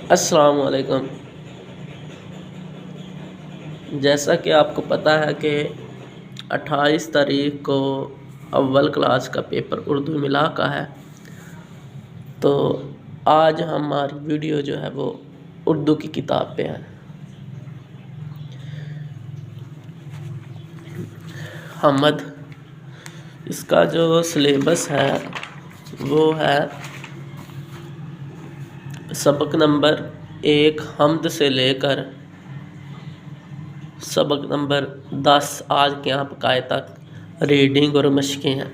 अस्सलाम वालेकुम। जैसा कि आपको पता है कि 28 तारीख को अव्वल क्लास का पेपर उर्दू मिला का है, तो आज हमारी वीडियो जो है वो उर्दू की किताब पे है। हमद, इसका जो सिलेबस है वो है सबक नंबर 1 हमद से लेकर सबक नंबर 10 आज के यहाँ पकाए तक रीडिंग और मशक़ें हैं।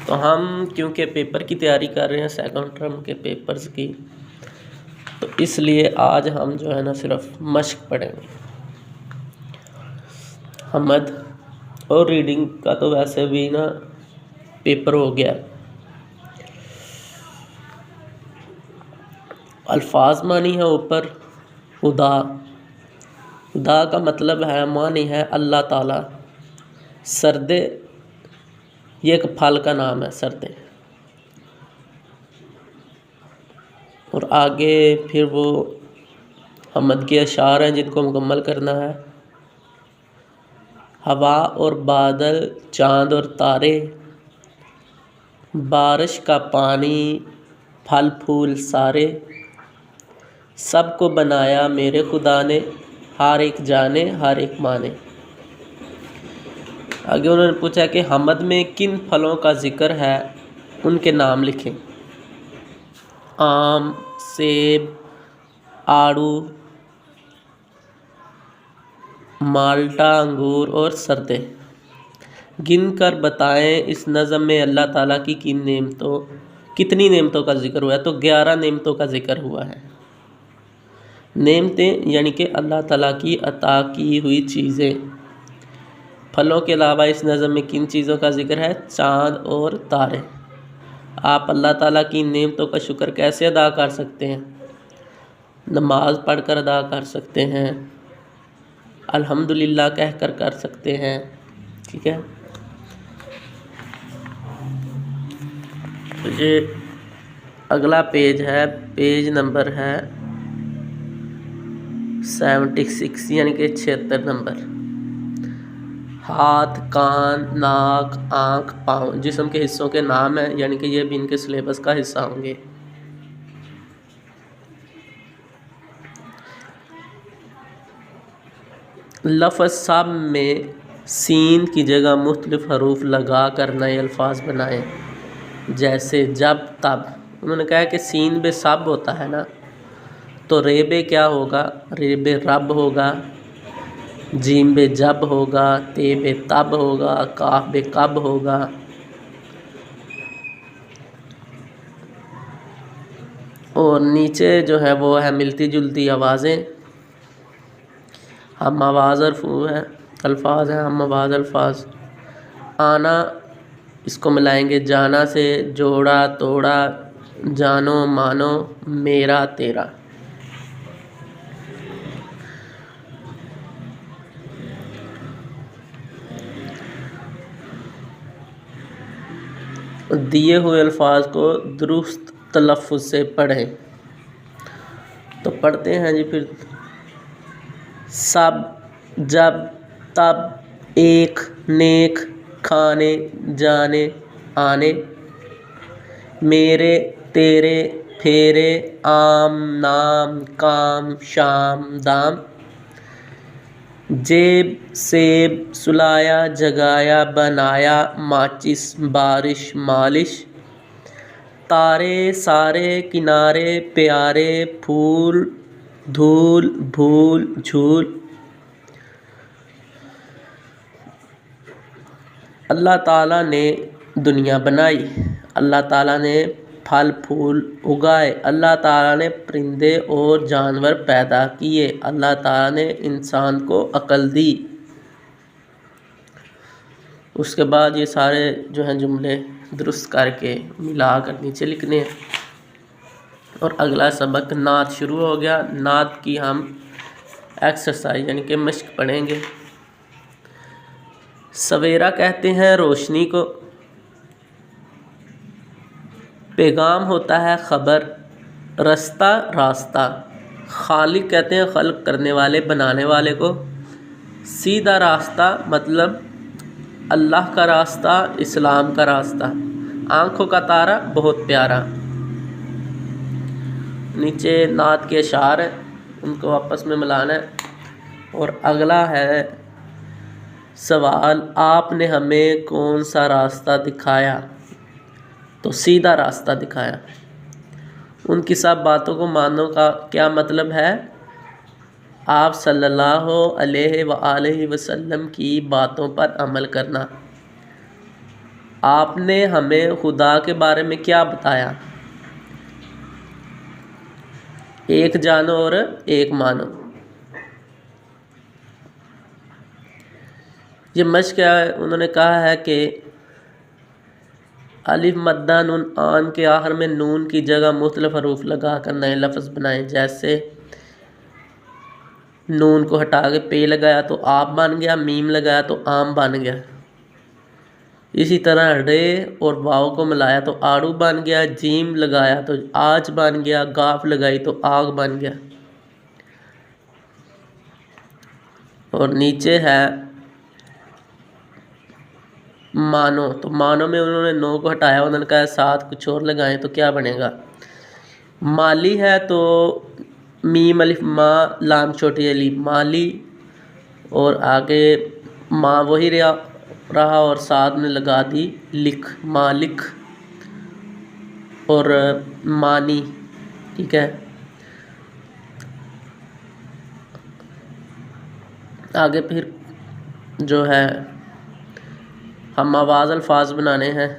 तो हम क्योंकि पेपर की तैयारी कर रहे हैं, सेकंड टर्म के पेपर्स की, तो इसलिए आज हम जो है ना सिर्फ मशक़ पढ़ेंगे। हमद और रीडिंग का तो वैसे भी ना पेपर हो गया। अल्फाज मानी है ऊपर खुदा। खुदा का मतलब है, मानी है अल्लाह ताला। सरदे, ये एक फल का नाम है सरदे। और आगे फिर वो हमद के अशार हैं जिनको मुकम्मल करना है। हवा और बादल, चाँद और तारे, बारिश का पानी, फल फूल सारे, सबको बनाया मेरे खुदा ने, हर एक जाने हर एक माने। आगे उन्होंने पूछा कि हमद में किन फलों का जिक्र है, उनके नाम लिखें। आम, सेब, आड़ू, माल्टा, अंगूर और सरदे। गिन कर बताएं इस नज़म में अल्लाह ताला की कितनी नेमतों का जिक्र हुआ है। तो 11 नेमतों का जिक्र हुआ है। नेमतें यानी कि अल्लाह ताला की अता की हुई चीज़ें। फलों के अलावा इस नज़म में किन चीज़ों का जिक्र है? चाँद और तारे। आप अल्लाह ताला की नेमतों का शुक्र कैसे अदा कर सकते हैं? नमाज पढ़कर अदा कर सकते हैं, अल्हम्दुलिल्लाह कहकर कर सकते हैं। ठीक है, तो ये अगला पेज है, पेज नंबर है 76 यानी कि 76 नंबर। हाथ, कान, नाक, आँख, पाँव जिस्म के हिस्सों के नाम हैं, यानी कि ये भी इनके सिलेबस का हिस्सा होंगे। लफ्ज़ सब में सीन की जगह मुख्तलिफ हरूफ लगा कर नए अल्फाज बनाएं। जैसे जब तब। उन्होंने कहा कि सीन बे सब होता है ना, तो रे बे क्या होगा? रे बे रब होगा, जीम बे जब होगा, ते बे तब होगा, काफ बे कब होगा। और नीचे जो है वो है मिलती जुलती आवाज़ें। हम आवाज़ और अल्फाज हैं, हम आवाज़ अल्फाज। आना, इसको मिलाएंगे जाना से, जोड़ा तोड़ा, जानो मानो, मेरा तेरा। दिए हुए अल्फाज को दुरुस्त तलफ़्फ़ुज़ से पढ़ें। तो पढ़ते हैं जी फिर। सब, जब, तब, एक, नेक, खाने, जाने, आने, मेरे, तेरे, फेरे, आम, नाम, काम, शाम, दाम, जेब, सेब, सुलाया, जगाया, बनाया, माचिस, बारिश, मालिश, तारे, सारे, किनारे, प्यारे, फूल, धूल, भूल, झूल। अल्लाह ताला ने दुनिया बनाई, अल्लाह ताला ने फल फूल उगाए, अल्लाह ताला ने परिंदे और जानवर पैदा किए, अल्लाह ताला ने इंसान को अक्ल दी। उसके बाद ये सारे जो हैं जुमले दुरुस्त करके मिला कर नीचे लिखने हैं। और अगला सबक नात शुरू हो गया। नात की हम एक्सरसाइज यानी कि मशक पढ़ेंगे। सवेरा कहते हैं रोशनी को, पैगाम होता है ख़बर, रास्ता रास्ता, खालिक कहते हैं खल्क करने वाले, बनाने वाले को। सीधा रास्ता मतलब अल्लाह का रास्ता, इस्लाम का रास्ता। आँखों का तारा बहुत प्यारा। नीचे नात के अशार हैं, उनको आपस में मिलाना है। और अगला है सवाल, आपने हमें कौन सा रास्ता दिखाया? तो सीधा रास्ता दिखाया। उनकी सब बातों को मानने का क्या मतलब है? आप सल्लल्लाहु अलैहि वसल्लम की बातों पर अमल करना। आपने हमें खुदा के बारे में क्या बताया? एक जानो और एक मानो। ये मश्क है, उन्होंने कहा है कि अलिफ मद्दा नून आन के आखिर में नून की जगह मुख्तलिफ हरूफ लगा कर नए लफ्ज़ बनाएं। जैसे नून को हटा के पे लगाया तो आप बन गया, मीम लगाया तो आम बन गया। इसी तरह रे और वाव को मिलाया तो आड़ू बन गया, जीम लगाया तो आज बन गया, गाफ लगाई तो आग बन गया। और नीचे है मानो, तो मानो में उन्होंने नो को हटाया, उन्होंने कहा साथ कुछ और लगाएं तो क्या बनेगा? माली है तो मीम अलिफ मा लाम छोटी अली माली, और आगे माँ वही रहा और साथ में लगा दी लिख, मालिक और मानी। ठीक है, आगे फिर जो है हम आवाज़ अल्फाज बनाने हैं।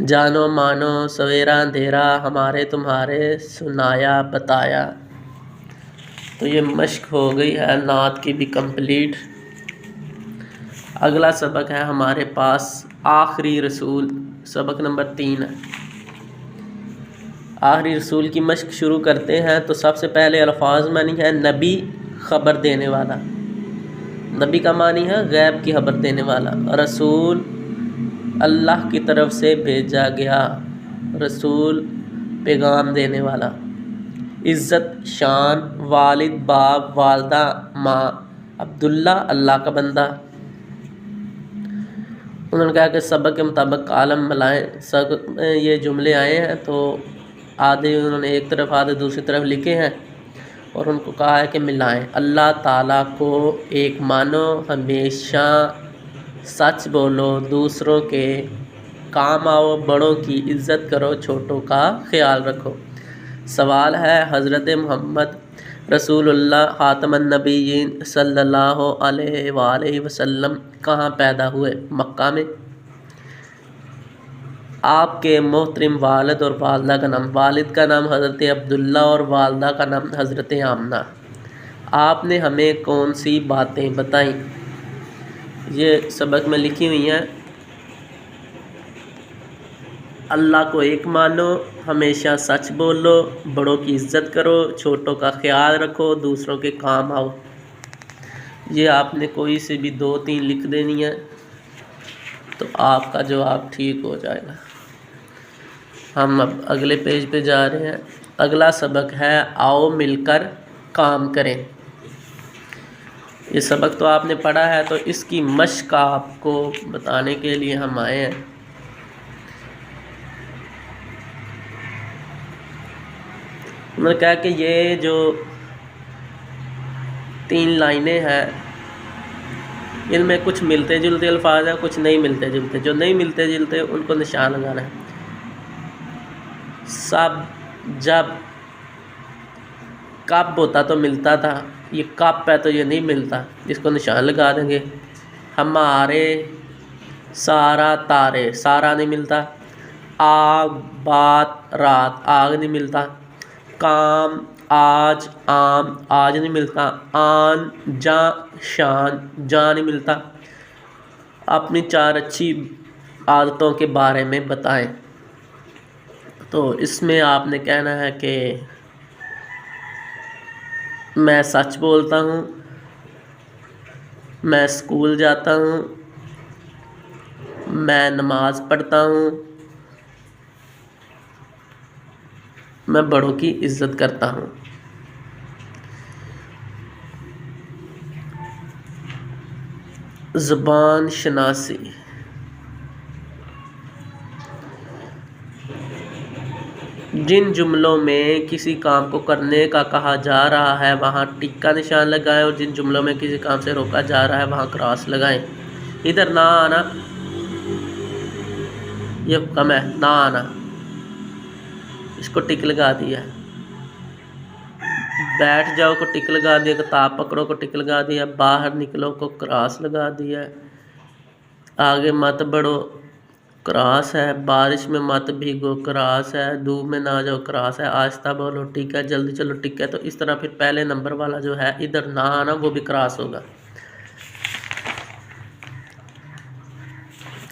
जानो मानो सवेरा अंधेरा, हमारे तुम्हारे, सुनाया बताया। तो ये मश्क हो गई है नात की भी कंप्लीट। अगला सबक है हमारे पास आखिरी रसूल, सबक नंबर 3 है। आखिरी रसूल की मश्क शुरू करते हैं। तो सबसे पहले अल्फाज मानी है नबी, ख़बर देने वाला। नबी का मानी है गैब की खबर देने वाला। रसूल, अल्लाह की तरफ से भेजा गया रसूल, पैगाम देने वाला। इज़्ज़त, शान, वालिद, बाप, वालदा, माँ। अब्दुल्ला, अल्लाह का बंदा। उन्होंने कहा कि सबक के मुताबिक कालम मिलाएं। सब ये जुमले आए हैं तो आधे उन्होंने एक तरफ आधे दूसरी तरफ लिखे हैं और उनको कहा है कि मिलाएं। अल्लाह ताला को एक मानो, हमेशा सच बोलो, दूसरों के काम आओ, बड़ों की इज़्ज़त करो, छोटों का ख्याल रखो। सवाल है हज़रत मोहम्मद रसूलुल्लाह ख़ातमुन नबिय्यीन सल्लल्लाहु अलैहि वसल्लम कहाँ पैदा हुए? मक्का में। आपके मोहतरम वालिद और वालदा का नाम? वालिद का नाम हज़रत अब्दुल्ला और वालदा का नाम हज़रत आमना। आपने हमें कौन सी बातें बताई? ये सबक में लिखी हुई हैं। अल्लाह को एक मानो, हमेशा सच बोलो, बड़ों की इज़्ज़त करो, छोटों का ख्याल रखो, दूसरों के काम आओ। ये आपने कोई से भी 2-3 लिख देनी है तो आपका जवाब ठीक हो जाएगा। हम अब अगले पेज पे जा रहे हैं। अगला सबक है आओ मिलकर काम करें। ये सबक तो आपने पढ़ा है तो इसकी मश्क आपको बताने के लिए हम आए हैं। उन्होंने कहा कि ये जो 3 लाइनें हैं इनमें कुछ मिलते जुलते अल्फाज हैं, कुछ नहीं मिलते जुलते। जो नहीं मिलते जुलते उनको निशान लगाना है। सब, जब, कब होता तो मिलता था, ये कब है तो ये नहीं मिलता, इसको निशान लगा देंगे। हमारे, सारा, तारे, सारा नहीं मिलता। आग, बात, रात, आग नहीं मिलता। काम, आज, आम, आज नहीं मिलता। आन, जा, शान, जा नहीं मिलता। अपनी 4 अच्छी आदतों के बारे में बताएं। तो इसमें आपने कहना है कि मैं सच बोलता हूँ, मैं स्कूल जाता हूँ, मैं नमाज़ पढ़ता हूँ, मैं बड़ों की इज्जत करता हूँ। ज़ुबान शनासी, जिन जुमलों में किसी काम को करने का कहा जा रहा है वहाँ टिक का निशान लगाएं और जिन जुमलों में किसी काम से रोका जा रहा है वहाँ क्रॉस लगाएं। इधर ना आना, ये हुक्म है, ना आना, इसको टिक लगा दिया। बैठ जाओ को टिक लगा दिया, किताब पकड़ो को टिक लगा दिया, बाहर निकलो को क्रॉस लगा दिया, आगे मत बढ़ो क्रॉस है, बारिश में मत भीगो क्रॉस है, धूप में ना जाओ क्रॉस है, आहिस्ता बोलो टिक है, जल्दी चलो टिक है। तो इस तरह फिर पहले नंबर वाला जो है इधर ना आना वो भी क्रॉस होगा।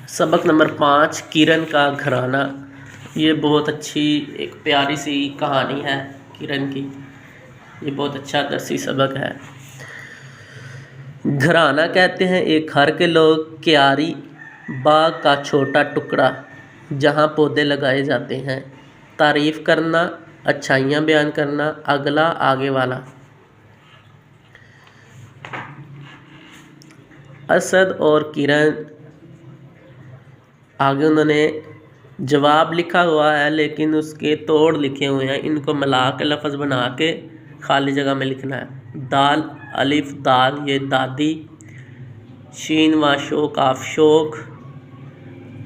सबक नंबर 5, किरण का घराना। ये बहुत अच्छी एक प्यारी सी कहानी है किरण की, ये बहुत अच्छा दरसी सबक है। घराना कहते हैं एक घर के लोग क्यारी बाग का छोटा टुकड़ा जहाँ पौधे लगाए जाते हैं। तारीफ़ करना, अच्छाइयाँ बयान करना, अगला आगे वाला। असद और किरण, आगे उन्होंने जवाब लिखा हुआ है लेकिन उसके तोड़ लिखे हुए हैं, इनको मिला के लफ्ज़ बना के खाली जगह में लिखना है। दाल अलिफ दाल, ये दादी। शीन व शो काफ शोक,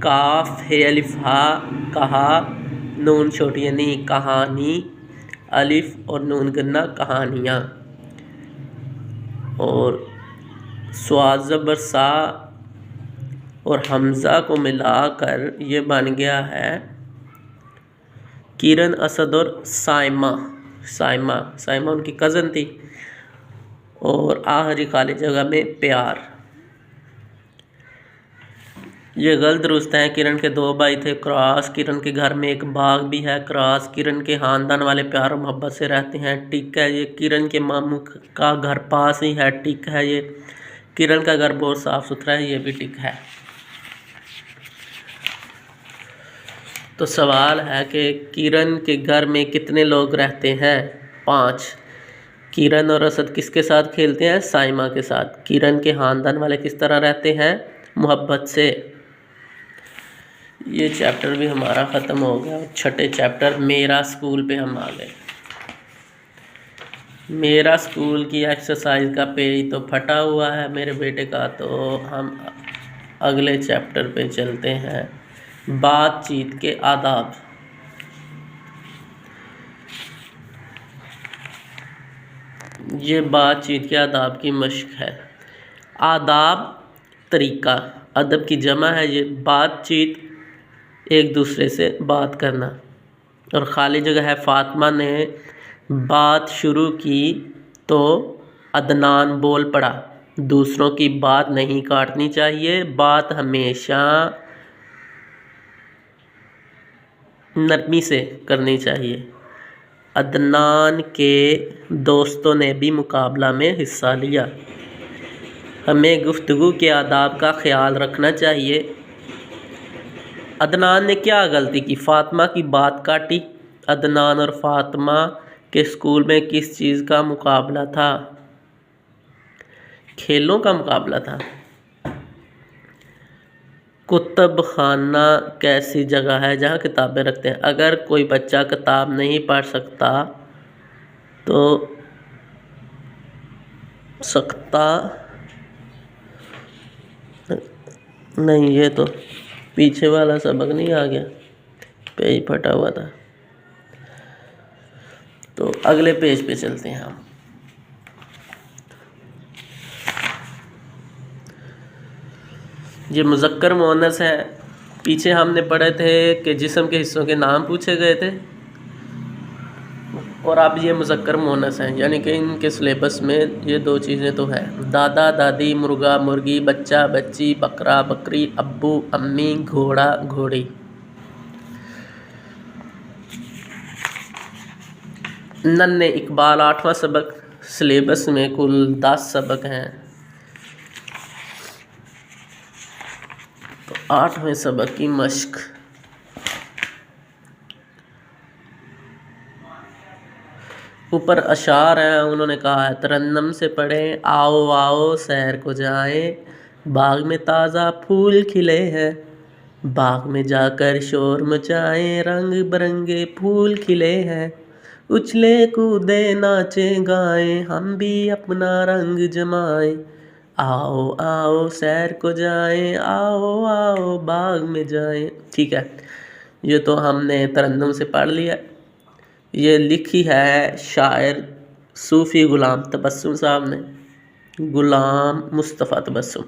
काफ है अलिफ हा कहा, नून छोटी नी कहानी, अलिफ और नून गन्ना कहानियाँ, और स्वाद ज़बर सा और हमज़ा को मिलाकर ये बन गया है किरण, असद और साइमा। साइमा उनकी कज़न थी। और आखिरी खाली जगह में प्यार। ये गलत दुरुस्त है। किरण के 2 भाई थे क्रॉस, किरण के घर में एक बाग भी है क्रॉस, किरण के ख़ानदान वाले प्यार और मोहब्बत से रहते हैं टिक है। ये किरण के मामू का घर पास ही है टिक है। ये किरण का घर बहुत साफ़ सुथरा है, ये भी टिक है। तो सवाल है कि किरण के घर में कितने लोग रहते हैं? 5। किरण और असद किसके साथ खेलते हैं? साइमा के साथ। किरण के ख़ानदान वाले किस तरह रहते हैं? मोहब्बत से। ये चैप्टर भी हमारा ख़त्म हो गया। 6ठे चैप्टर मेरा स्कूल पे हम आ गए। मेरा स्कूल की एक्सरसाइज का पेज तो फटा हुआ है मेरे बेटे का, तो हम अगले चैप्टर पे चलते हैं। बातचीत के आदाब। ये बातचीत के आदाब की मश्क है। आदाब तरीका, अदब की जमा है ये। बातचीत एक दूसरे से बात करना। और ख़ाली जगह है। फ़ातिमा ने बात शुरू की तो अदनान बोल पड़ा। दूसरों की बात नहीं काटनी चाहिए, बात हमेशा नरमी से करनी चाहिए। अदनान के दोस्तों ने भी मुकाबला में हिस्सा लिया। हमें गुफ्तगू के आदाब का ख्याल रखना चाहिए। अदनान ने क्या गलती की? फ़ातिमा की बात काटी। अदनान और फ़ातिमा के स्कूल में किस चीज़ का मुकाबला था? खेलों का मुकाबला था। कुतुब खाना कैसी जगह है जहाँ किताबें रखते हैं? अगर कोई बच्चा किताब नहीं पढ़ सकता तो नहीं, ये तो पीछे वाला सबक नहीं आ गया, पेज फटा हुआ था। तो अगले पेज पे चलते हैं हम। ये मुज़क्कर मुअन्नस है। पीछे हमने पढ़े थे कि जिस्म के हिस्सों के नाम पूछे गए थे, और अब ये मुज़क्कर मुअन्नस हैं, यानी कि इनके सिलेबस में ये 2 चीज़ें तो है। दादा दादी, मुर्गा मुर्गी, बच्चा बच्ची, बकरा बकरी, अब्बू अम्मी, घोड़ा घोड़ी। नन्हे इकबाल 8वां सबक। सिलेबस में कुल 10 सबक हैं। तो 8वें सबक की मश्क। ऊपर अशार हैं, उन्होंने कहा है तरन्नम से पढ़ें, आओ आओ सैर को जाएं, बाग में ताज़ा फूल खिले हैं, बाग में जाकर शोर मचाएं, रंग बिरंगे फूल खिले हैं, उछले कूदे नाचे गाएं, हम भी अपना रंग जमाएं, आओ आओ सैर को जाएं, आओ आओ बाग में जाएं। ठीक है, ये तो हमने तरन्नुम से पढ़ लिया। ये लिखी है शायर सूफ़ी ग़ुलाम तबस्सुम साहब ने, ग़ुलाम मुस्तफ़ा तबस्सुम।